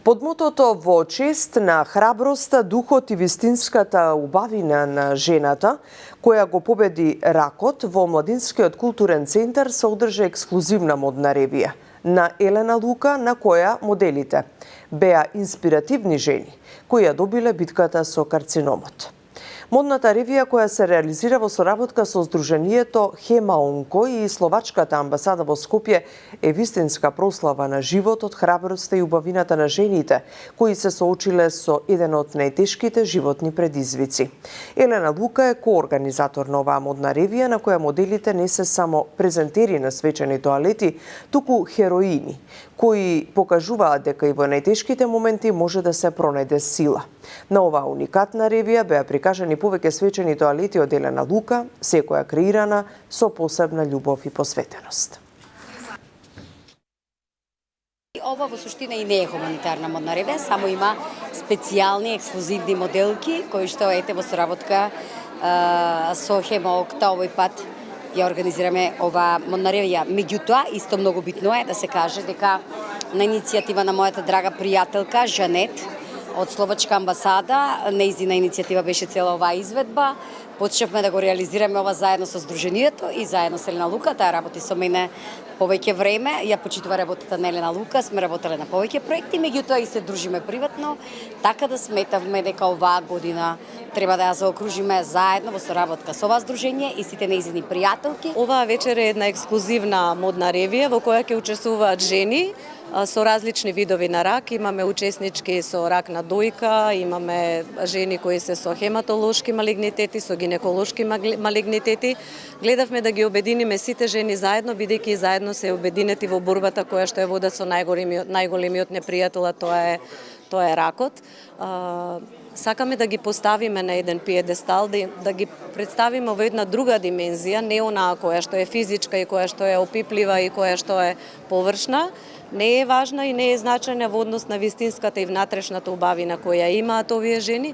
Под мотото во чест на храброста, духот и вистинската убавина на жената, која го победи ракот, во Младинскиот културен центар се одржа ексклузивна модна ревија на Елена Лука, на која моделите беа инспиративни жени, кои ја добиле битката со карциномот. Модната ревија, која се реализира во соработка со Сдруженијето Хема Онко и Словачката амбасада во Скопје, е вистинска прослава на животот, храброста и убавината на жените, кои се соочиле со еден од најтешките животни предизвици. Елена Лука е коорганизатор на оваа модна ревија, на која моделите не се само презентери на свечени тоалети, туку хероини, кои покажуваат дека и во најтешките моменти може да се пронајде сила. На оваа уникатна ревија беа прикажани повеќе свечени тоалети од Елена Лука, секоја креирана со посебна љубов и посветеност. Ова во суштина и не е хуманитарна модна ревија, само има специјални ексклузивни моделки кои што ете во соработка со Хема Онко овој пат ја организираме оваа модна ревија. Меѓутоа, исто многу битно е да се каже дека на иницијатива на мојата драга пријателка Жанет од Словачка амбасада, нејзина иницијатива беше цела оваа изведба. Почнавме да го реализираме ова заедно со Сдруженијето и заедно со Елена Лука. Таа работи со мене повеќе време. Ја почитува работата на Елена Лука, сме работеле на повеќе проекти, меѓутоа и се дружиме приватно, така да сметавме дека оваа година треба да ја заокружиме заедно во соработка со ова здружение и сите нејзини пријателки. Оваа вечер е една ексклузивна модна ревија во која ќе учествуваат жени со различни видови на рак. Имаме учеснички со рак на дојка, имаме жени кои се со хематолошки малигнитети, со гинеколошки малигнитети. Гледавме да ги обединиме сите жени заедно, бидејќи заедно се обединети во борбата која што ја водат со најголемиот непријател, тоа е ракот. Сакаме да ги поставиме на еден пиедестал, да ги представиме во една друга димензија, не онаа која што е физичка и која што е опиплива и која што е површна. Не е важна и не е значајна во однос на вистинската и внатрешната убавина која имаат овие жени.